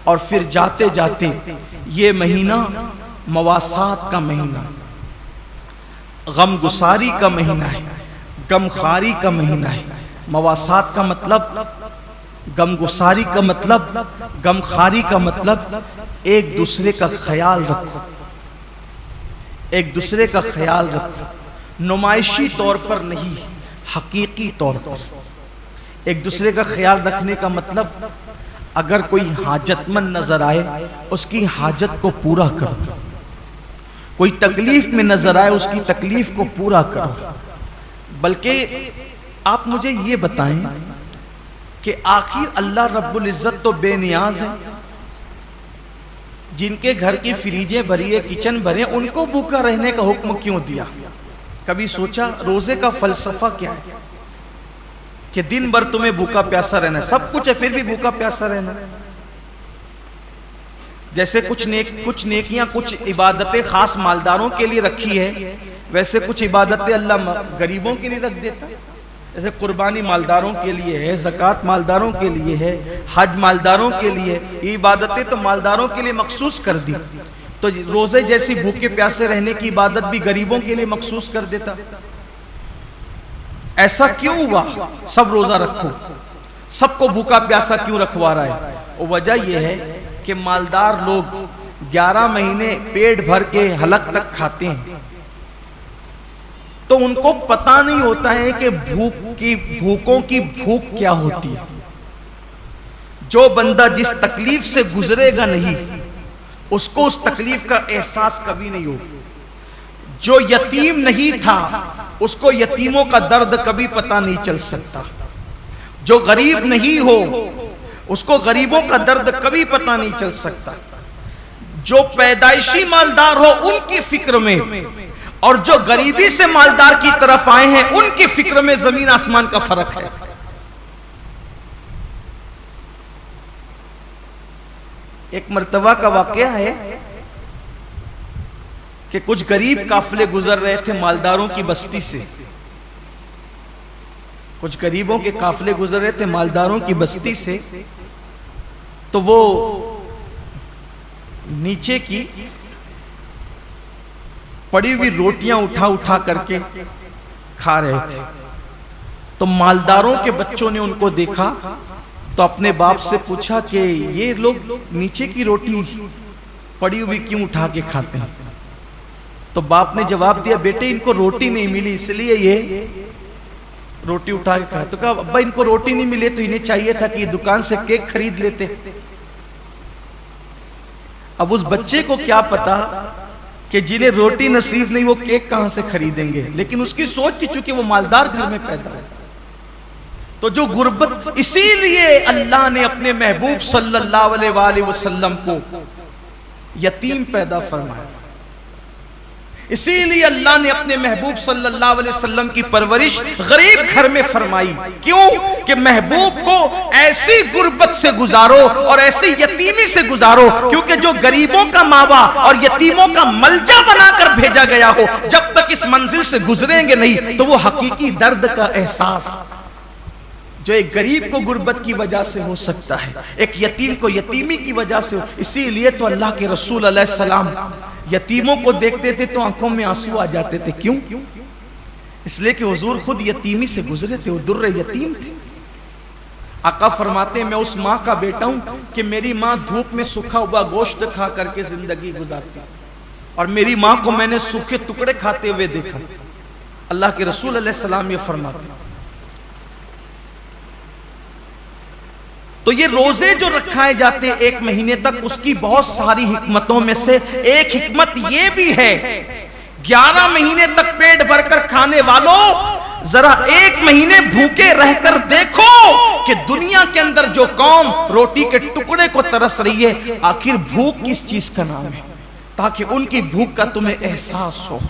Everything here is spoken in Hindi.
और फिर जाते जाते ये महीना मवासात का महीना, गम गुसारी का महीना है, गम खारी का महीना है। मवासात का मतलब, गम गुसारी का मतलब, गम खारी का मतलब एक दूसरे का ख्याल रखो, एक दूसरे का ख्याल रखो, नुमाइशी तौर पर नहीं, हकीकी तौर पर। एक दूसरे का ख्याल रखने का मतलब, अगर कोई हाजतमंद नजर आए उसकी हाजत को पूरा करो, कोई तकलीफ में नजर आए उसकी तकलीफ को पूरा करो। बल्कि आप मुझे ये बताएं कि आखिर अल्लाह रब्बुल इज्जत तो बेनियाज है, जिनके घर की फ्रीजें भरी है, किचन भरे, उनको भूखा रहने का हुक्म क्यों दिया? कभी सोचा रोजे का फलसफा क्या है कि दिन भर तुम्हें भूखा प्यासा रहना है, सब कुछ है फिर भी भूखा प्यासा रहना? जैसे कुछ नेकियां, कुछ इबादतें खास मालदारों के लिए रखी है, वैसे कुछ इबादतें अल्लाह गरीबों के लिए रख देता है। जैसे कुर्बानी मालदारों के लिए है, ज़कात मालदारों के लिए है, हज मालदारों के लिए, ये इबादतें तो मालदारों के लिए मखसूस कर दी, तो रोजे जैसी भूखे प्यासे रहने की इबादत भी गरीबों के लिए मखसूस कर देता। ऐसा क्यों हुआ? सब रोजा रखो, सबको भूखा प्यासा क्यों रखवा रहा है? और वजह यह है कि मालदार लोग 11 महीने पेट भर के हलक तक खाते हैं, तो उनको पता नहीं होता है कि भूखों की भूख क्या होती है। जो बंदा जिस तकलीफ से गुजरेगा नहीं, उसको उस तकलीफ का एहसास कभी नहीं होगा। जो यतीम नहीं था, उसको यतीमों का दर्द कभी पता नहीं चल सकता। जो गरीब नहीं हो, उसको गरीबों का दर्द कभी पता नहीं चल सकता। जो पैदाइशी मालदार हो उनकी फिक्र में, और जो गरीबी से मालदार की तरफ आए हैं उनकी फिक्र में जमीन आसमान का फर्क है। एक मर्तबा का वाकया है कि कुछ गरीब काफिले गुजर रहे थे मालदारों की बस्ती से। कुछ गरीबों के काफिले गुजर रहे थे मालदारों की बस्ती से, तो वो नीचे की पड़ी हुई रोटियां उठा उठा करके खा रहे थे। तो मालदारों के बच्चों ने उनको देखा तो अपने बाप से पूछा कि ये लोग नीचे की रोटी पड़ी हुई क्यों उठा के खाते हैं? तो बाप ने जवाब दिया, बेटे इनको रोटी नहीं मिली इसलिए ये रोटी उठा के खाते। तो कहा अब्बा इनको रोटी नहीं मिले तो इन्हें चाहिए था कि दुकान से केक खरीद लेते। अब उस बच्चे को क्या पता कि जिन्हें रोटी नसीब नहीं वो केक कहां से खरीदेंगे, लेकिन उसकी सोच थी चूंकि वो मालदार घर में पैदा हुआ। तो जो गुर्बत, इसीलिए अल्लाह ने अपने महबूब सल्लल्लाहु अलैहि वसल्लम को यतीम पैदा फरमाया। इसीलिए अल्लाह ने अपने महबूब सल्लल्लाहु अलैहि वसल्लम की परवरिश गरीब घर में फरमाई। क्यों? कि महबूब को ऐसी गुर्बत से गुजारो और ऐसी यतीमी से गुजारो, क्योंकि जो गरीबों का मावा और यतीमों का मलजा बनाकर भेजा गया हो, जब तक इस मंजिल से गुजरेंगे नहीं तो वो हकीकी दर्द का एहसास जो एक गरीब को गुर्बत की वजह से हो सकता है, एक यतीम को यतीमी की वजह से हो। इसीलिए तो अल्लाह के रसूल अलैहिस्सलाम यतीमों को देखते थे तो आंखों में आंसू आ जाते थे। क्यों? इसलिए कि हुजूर खुद यतीमी से गुजरे थे, वो दुर्रे यतीम थे। आका फरमाते मैं उस माँ का बेटा हूं कि मेरी माँ धूप में सूखा हुआ गोश्त खा करके जिंदगी गुजारती, और मेरी माँ को मैंने सूखे टुकड़े खाते हुए देखा। अल्लाह के रसूल अलैहिस्सलाम ये फरमाते। तो ये रोजे जो रखाए जाते हैं 1 महीने तक, उसकी बहुत सारी हिकमतों में से एक हिकमत ये भी है, 11 महीने तक पेट भरकर खाने वालों, जरा 1 महीने भूखे रहकर देखो कि दुनिया के अंदर जो कौम रोटी के टुकड़े को तरस रही है, आखिर भूख किस चीज का नाम है, ताकि उनकी भूख का तुम्हें एहसास हो।